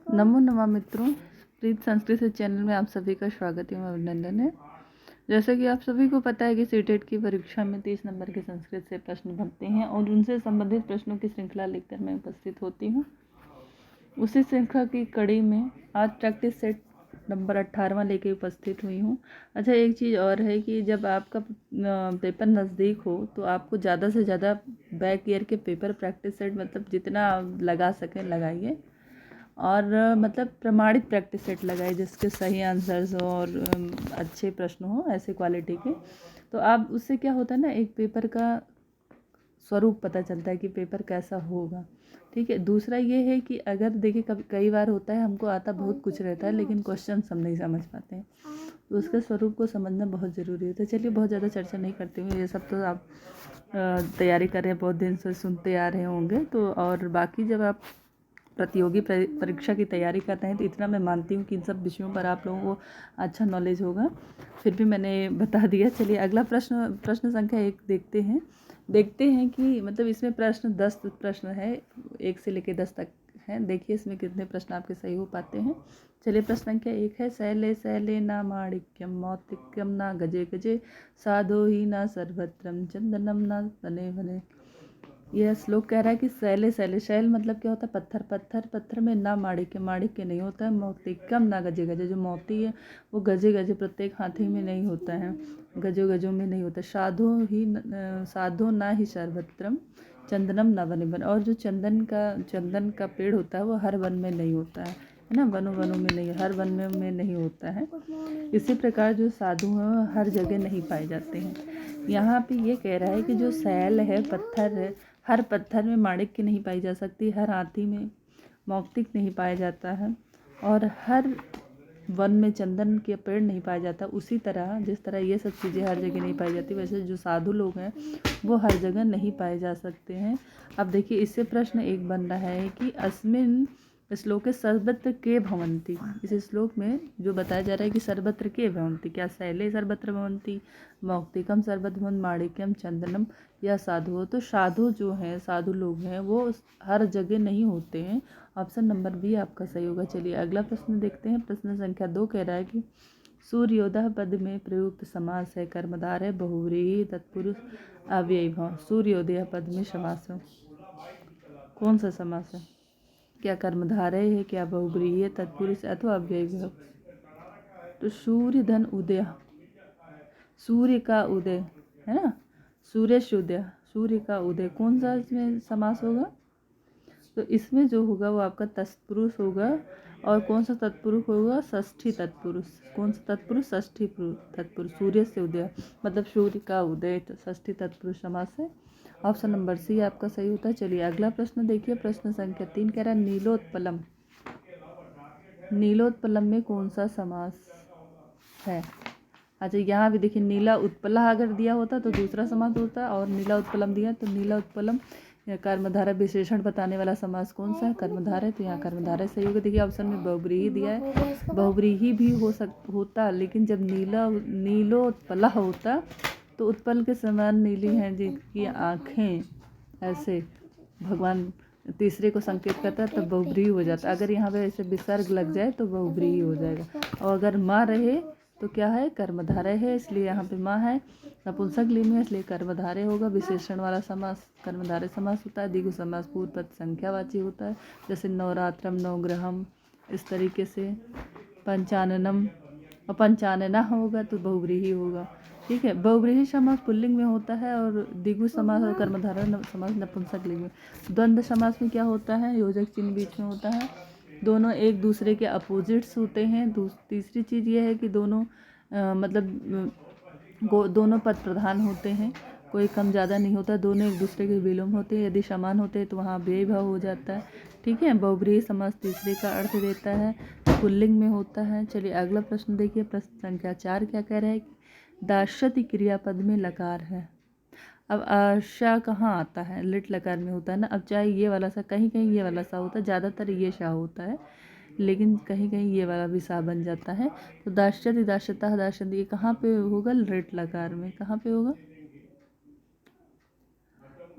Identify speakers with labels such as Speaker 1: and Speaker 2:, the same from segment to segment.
Speaker 1: नमो नमः मित्रों, प्रीत संस्कृत चैनल में आप सभी का स्वागत एवं अभिनंदन है। जैसे कि आप सभी को पता है कि सीटेट की परीक्षा में 30 नंबर के संस्कृत से प्रश्न बनते हैं और उनसे संबंधित प्रश्नों की श्रृंखला लेकर मैं उपस्थित होती हूँ। उसी श्रृंखला की कड़ी में आज प्रैक्टिस सेट नंबर 18वां लेके उपस्थित हुई हूँ। अच्छा, एक चीज़ और है कि जब आपका पेपर नज़दीक हो तो आपको ज़्यादा से ज़्यादा बैक ईयर के पेपर प्रैक्टिस सेट मतलब जितना लगा सकें लगाइए और मतलब प्रमाणित प्रैक्टिस सेट लगाए जिसके सही आंसर्स हो और अच्छे प्रश्न हो ऐसे क्वालिटी के। तो आप उससे क्या होता है ना, एक पेपर का स्वरूप पता चलता है कि पेपर कैसा होगा। ठीक है। दूसरा ये है कि अगर देखिए कभी कई बार होता है हमको आता बहुत कुछ रहता है लेकिन क्वेश्चन हम नहीं समझ पाते हैं, तो उसके स्वरूप को समझना बहुत ज़रूरी है। तो चलिए बहुत ज़्यादा चर्चा नहीं करते हुए, ये सब तो आप तैयारी कर रहे हैं, बहुत दिन से सुनते आ रहे होंगे। तो और बाकी जब आप प्रतियोगी परीक्षा की तैयारी कर रहे हैं तो इतना मैं मानती हूँ कि इन सब विषयों पर आप लोगों को अच्छा नॉलेज होगा। फिर भी मैंने बता दिया। चलिए अगला प्रश्न संख्या 1 देखते हैं कि मतलब इसमें प्रश्न 10 प्रश्न है, 1 से लेकर 10 तक हैं। देखिए इसमें कितने प्रश्न आपके सही हो पाते हैं। चलिए प्रश्न संख्या 1 है, शैले शैले न माणिक्यम मौक्तिकम न गजे गजे साधो ही न सर्वत्रम चंदनम न बने बने। यह श्लोक कह रहा है कि शैले शैले, शैल मतलब क्या होता है, पत्थर, पत्थर पत्थर में ना माणिक्य नहीं होता है, मोतिकम ना गजे गजे, जो मोती है वो गजे गजे प्रत्येक हाथी में नहीं होता है, गजों गजों में नहीं होता। साधो ना ही सर्वत्रम चंदनम न वने बन, और जो चंदन का पेड़ होता है वो हर वन में नहीं होता है ना, वनों वनों में नहीं, हर वन में नहीं होता है। इसी प्रकार जो साधु हैं वो हर जगह नहीं पाए जाते हैं। यहाँ पे ये कह रहा है कि जो शैल है, पत्थर है, हर पत्थर में माणिक्य नहीं पाई जा सकती, हर हाथी में मौक्तिक नहीं पाया जाता है और हर वन में चंदन के पेड़ नहीं पाया जाता। उसी तरह जिस तरह ये सब चीज़ें हर जगह नहीं पाई जाती, वैसे जो साधु लोग हैं वो हर जगह नहीं पाए जा सकते हैं। अब देखिए इससे प्रश्न एक बन रहा है कि अस्मिन श्लोके सर्वत्र के भवंती, इस श्लोक में जो बताया जा रहा है कि सर्वत्र के भवंती, क्या शैले सर्वत्र भवंती, मौक्तिकम सर्वत्र भवंती, माणिक्यम चंदनम, या साधु हो। तो साधु जो हैं, साधु लोग हैं वो हर जगह नहीं होते हैं। ऑप्शन नंबर बी आपका सही होगा। चलिए अगला प्रश्न देखते हैं। प्रश्न संख्या 2 कह रहा है कि सूर्योदय पद में प्रयुक्त समास है, कर्मधारय बहुव्रीहि तत्पुरुष अव्ययी भाव। सूर्योदय पद में समास है, कौन सा समास है? क्या कर्मधारय है, क्या बहुव्रीहि है, तत्पुरुष अथवा अव्ययी भाव? तो सूर्य धन उदय, सूर्य का उदय है ना, सूर्योदय, सूर्य का उदय, कौन सा इसमें समास होगा? तो इसमें जो होगा वो आपका तत्पुरुष होगा। और कौन सा तत्पुरुष होगा? षष्ठी तत्पुरुष। कौन सा तत्पुरुष? षष्ठी तत्पुरुष। सूर्य से उदय मतलब सूर्य का उदय, षष्ठी तत्पुरुष समास है। ऑप्शन नंबर सी आपका सही होता है। चलिए अगला प्रश्न देखिए। प्रश्न संख्या 3 कह रहा है नीलोत्पलम, नीलोत्पलम में कौन सा समास है? अच्छा, यहाँ भी देखिए नीला उत्पला अगर दिया होता तो दूसरा समास होता, और नीला उत्पलम दिया तो नीला उत्पलम कर्मधारय विशेषण बताने वाला समास कौन सा है? कर्मधारय। तो यहाँ कर्मधारय सही होगा। देखिए ऑप्शन में बहुव्रीहि दिया है, बहुव्रीहि भी होता, लेकिन जब नीलोत्पला होता तो उत्पल के समान नीली हैं जिनकी आँखें, ऐसे भगवान तीसरे को संकेत करता है तब बहुव्रीहि हो जाता। अगर यहाँ पे ऐसे विसर्ग लग जाए तो बहुव्रीहि हो जाएगा। और अगर माँ रहे तो क्या है? कर्मधारय है, इसलिए यहाँ पे माँ है। नपुंसक लिंग में इसलिए कर्मधारय होगा। विशेषण वाला समास कर्मधारय समास होता है। द्विगु समास पूर्व पद संख्यावाची होता है, जैसे नवरात्रम, नवग्रहम, इस तरीके से। पंचाननम और पंचानना होगा तो बहुव्रीहि होगा। ठीक है। बहुव्रीहि समास पुल्लिंग में होता है और द्विगु समास और कर्मधारय समास नपुंसक लिंग में। द्वंद्व समास में क्या होता है? योजक चिन्ह बीच में होता है, दोनों एक दूसरे के अपोजिट्स होते हैं। तीसरी चीज़ ये है कि दोनों दोनों पद प्रधान होते हैं, कोई कम ज़्यादा नहीं होता, दोनों एक दूसरे के विलोम होते हैं। यदि समान होते हैं तो वहाँ व्यय भाव हो जाता है। ठीक है। बहुव्रीहि समास तीसरे का अर्थ देता है, पुल्लिंग में होता है। चलिए अगला प्रश्न देखिए। प्रश्न संख्या 4 क्या कह रहा है कि दास्यति क्रियापद में लकार है। अब शा कहाँ आता है? लिट लकार में होता है ना। अब चाहे ये वाला सा, कहीं कहीं ये वाला सा होता है, ज़्यादातर ये शा होता है, लेकिन कहीं कहीं ये वाला भी सा बन जाता है। तो दास्यति, दास्यता, दास्यति, ये कहाँ पे होगा? लिट लकार में। कहाँ पे होगा?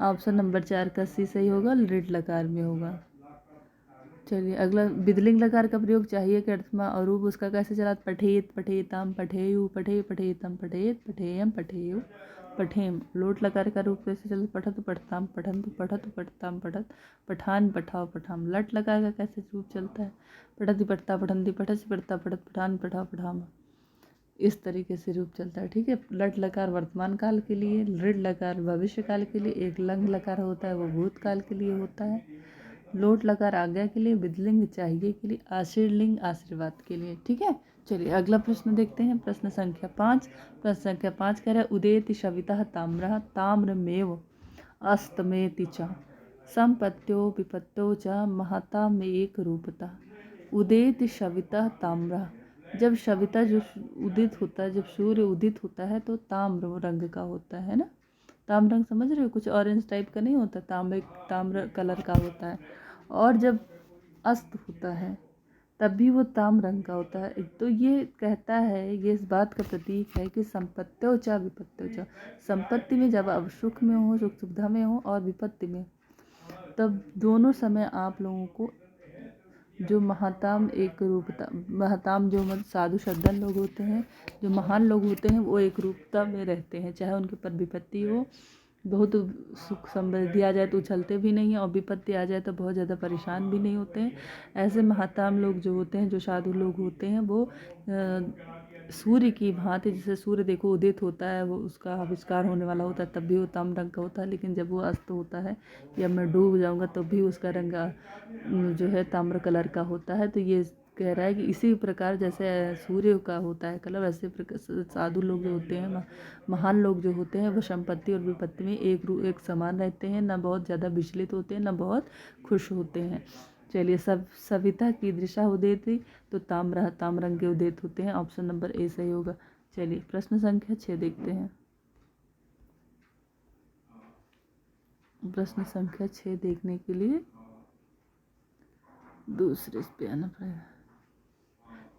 Speaker 1: ऑप्शन नंबर 4 का सी सही होगा, लिट लकार में होगा। चलिए अगला, विधिलिंग लकार का प्रयोग चाहिए के अर्थ में और रूप उसका कैसे चला? पठेत, पठेताम, पठेयु, पठे, पठेतम, पठेत, पठेयम, पठेयु, पठेम। लोट लकार का रूप कैसे चला? पठत, पठताम, पठंतु, पठत, पठताम, पठत, पठान, पठाओ, पठाम। लट लकार का कैसे रूप चलता है? पठति, पठता, पठंती, पठसी, पठता, पठत, पठान, पठाओ, पठाम। इस तरीके से रूप चलता है, ठीक है। लट लकार वर्तमान काल के लिए, लृड लकार भविष्य काल के लिए, एक लंग लकार होता है वो भूतकाल के लिए होता है, लोट लकार आज्ञा के लिए, विधिलिंग चाहिए के लिए, आशीर्लिंग आशीर्वाद के लिए, ठीक है। चलिए अगला प्रश्न देखते हैं, प्रश्न संख्या 5। प्रश्न संख्या 5 कह रहा है उदेति शवितः ताम्रः ताम्रमेव अस्तमेति च संपत्त्यो विपत्त्यो च महतामेक रूपता। उदेति शवितः ताम्रः, जब शविता जो उदित होता है, जब सूर्य उदित होता है तो ताम्र रंग का होता है ना। ताम्र रंग समझ रहे हो, कुछ ऑरेंज टाइप का नहीं होता, ताम्र कलर का होता है। और जब अस्त होता है तब भी वो ताम्र रंग का होता है। तो ये कहता है, ये इस बात का प्रतीक है कि संपत्त्यो च विपत्त्यो च, संपत्ति में जब आप सुख में हो, सुख सुविधा में हो, और विपत्ति में, तब दोनों समय आप लोगों को जो महताम एक रूपता, महताम जो साधु सज्जन लोग होते हैं, जो महान लोग होते हैं, वो एक रूपता में रहते हैं। चाहे उनके ऊपर विपत्ति हो, बहुत सुख समृद्धि आ जाए तो उछलते भी नहीं हैं, और विपत्ति आ जाए तो बहुत ज़्यादा परेशान भी नहीं होते हैं। ऐसे महाताम लोग जो होते हैं, जो साधु लोग होते हैं, वो सूर्य की भांति, जैसे सूर्य देखो उदित होता है, वो उसका आविष्कार होने वाला होता है, तब भी वो ताम्र रंग का होता है, लेकिन जब वो अस्त होता है या मैं डूब जाऊंगा तब भी उसका रंग जो है ताम्र कलर का होता है। तो ये कह रहा है कि इसी प्रकार जैसे सूर्य का होता है कलर, वैसे साधु लोग जो होते हैं, महान लोग जो होते हैं, वो संपत्ति और विपत्ति में एक समान रहते हैं, ना बहुत ज़्यादा विचलित होते हैं, ना बहुत खुश होते हैं। चलिए, सविता की दृशा उदेति, तो ताम्र रंग के उदित होते हैं। ऑप्शन नंबर ए सही होगा। चलिए प्रश्न संख्या 6 देखते हैं। प्रश्न संख्या 6 देखने के लिए दूसरे पे आना पड़ेगा।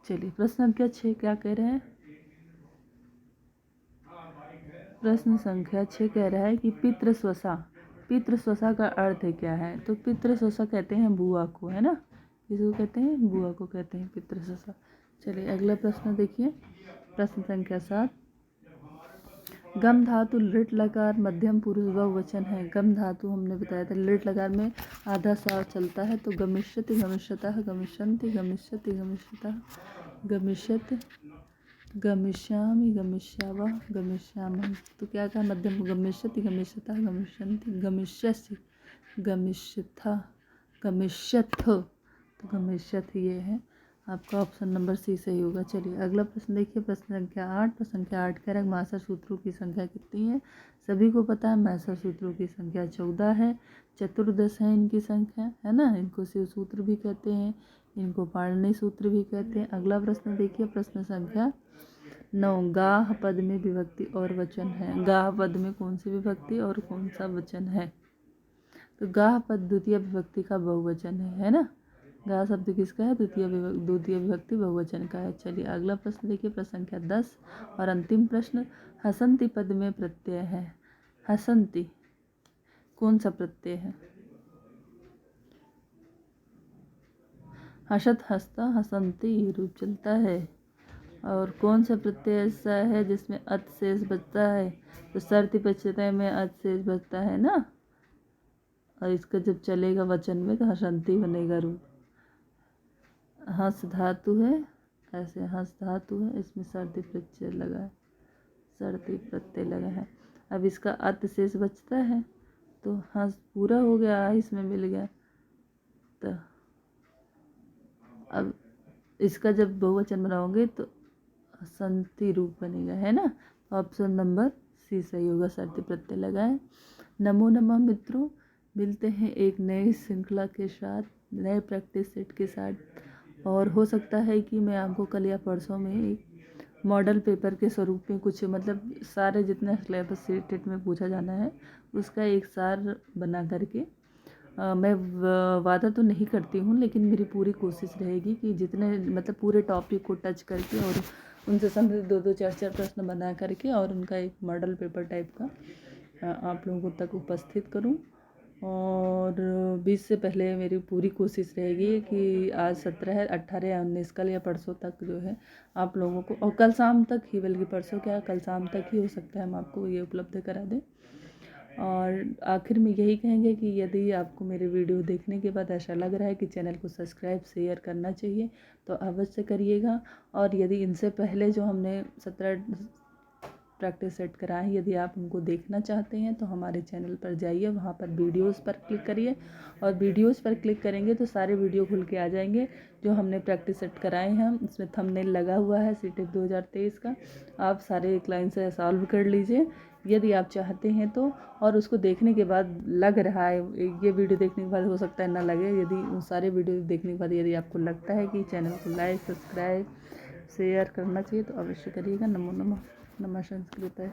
Speaker 1: चलिए प्रश्न संख्या 6 क्या कह रहे हैं? प्रश्न संख्या 6 कह रहा है कि पितृस्वसा, पितृस्वसा का अर्थ क्या है? तो पितृस्वसा कहते हैं बुआ को, है ना, इसको कहते हैं बुआ को कहते हैं पितृस्वसा। चलिए अगला प्रश्न देखिए, प्रश्न संख्या 7। गम धातु लृट लकार मध्यम पुरुष बहुवचन है। गम धातु हमने बताया था लृट लकार में आधा सा चलता है, तो गमिष्यति, गमिष्यतः, गमिष्यन्ति, गमिष्यति, गमिष्यतः, गमिष्यति, गमिष्यामि, गमिष्यावः, गमिष्यामः। तो क्या कहा? मध्यम, गमिष्यति, गमिष्यतः, गमिष्यन्ति, गमिष्यसि, गमिष्यथा, गमिष्यथ। तो गमिष्यथ ये है आपका ऑप्शन नंबर सी सही होगा। चलिए अगला प्रश्न देखिए, प्रश्न संख्या 8। प्रश्न संख्या 8 कह रहा है मासर सूत्रों की संख्या कितनी है? सभी को पता है मासर सूत्रों की संख्या 14 है। चतुर्दश है इनकी संख्या, है ना। इनको शिव सूत्र भी कहते हैं, इनको पाणिनि सूत्र भी कहते हैं। अगला प्रश्न देखिए, प्रश्न संख्या 9। गाह पद में विभक्ति और वचन है। गाह पद में कौन सी विभक्ति और कौन सा वचन है? तो गाह पद द्वितीय विभक्ति का बहुवचन है ना। गाह शब्द किसका है? द्वितीय विभक्ति बहुवचन का है। चलिए अगला प्रश्न देखिए, प्रश्न संख्या 10 और अंतिम प्रश्न। हसंती पद में प्रत्यय है। हसंती कौन सा प्रत्यय है? हसत, हसता, हसंती रूप चलता है। और कौन सा प्रत्यय ऐसा है जिसमें अत शेष बचता है? तो सर्ति प्रत्यय में अत शेष बचता है ना, और इसका जब चलेगा वचन में तो हसंती बनेगा रूप। हंस धातु है, ऐसे हंस धातु है, इसमें सर्ति प्रत्यय लगा है, सर्ति प्रत्यय लगा है। अब इसका अत शेष बचता है, तो हंस पूरा हो गया, इसमें मिल गया। तो अब इसका जब बहुवचन बनाओगे तो हसंती रूप बनेगा, है ना। ऑप्शन नंबर सी सही होगा, सर्ति प्रत्यय लगा है। नमो नमः मित्रों, मिलते हैं एक नई श्रृंखला के साथ, नए प्रैक्टिस सेट के साथ। और हो सकता है कि मैं आपको कल या परसों में एक मॉडल पेपर के स्वरूप में कुछ, मतलब सारे जितने सिलेबस सीटेट में पूछा जाना है उसका एक सार बना करके, मैं वादा तो नहीं करती हूँ, लेकिन मेरी पूरी कोशिश रहेगी कि जितने, मतलब पूरे टॉपिक को टच करके और उनसे संबंधित 2-2 4-4 प्रश्न बना करके और उनका एक मॉडल पेपर टाइप का आप लोगों तक उपस्थित करूँ। और 20 से पहले मेरी पूरी कोशिश रहेगी कि आज 17 है, 18 या 19 कल या परसों तक जो है आप लोगों को, और कल शाम तक ही, बल्कि परसों क्या कल शाम तक ही हो सकता है हम आपको ये उपलब्ध करा दें। और आखिर में यही कहेंगे कि यदि आपको मेरे वीडियो देखने के बाद ऐसा लग रहा है कि चैनल को सब्सक्राइब शेयर करना चाहिए तो अवश्य करिएगा। और यदि इनसे पहले जो हमने 17 प्रैक्टिस सेट कराएं, यदि आप उनको देखना चाहते हैं तो हमारे चैनल पर जाइए, वहाँ पर वीडियोस पर क्लिक करिए और वीडियोस पर क्लिक करेंगे तो सारे वीडियो खुल के आ जाएंगे जो हमने प्रैक्टिस सेट कराए हैं। इसमें थंबनेल लगा हुआ है सीटेट 2023 का, आप सारे एक लाइन से सॉल्व कर लीजिए यदि आप चाहते हैं तो। और उसको देखने के बाद लग रहा है, ये वीडियो देखने के बाद हो सकता है ना लगे, यदि उन सारे वीडियो देखने के बाद यदि आपको लगता है कि चैनल को लाइक सब्सक्राइब शेयर करना चाहिए तो अवश्य करिएगा। नमो नमः। नमः संस्कृत है।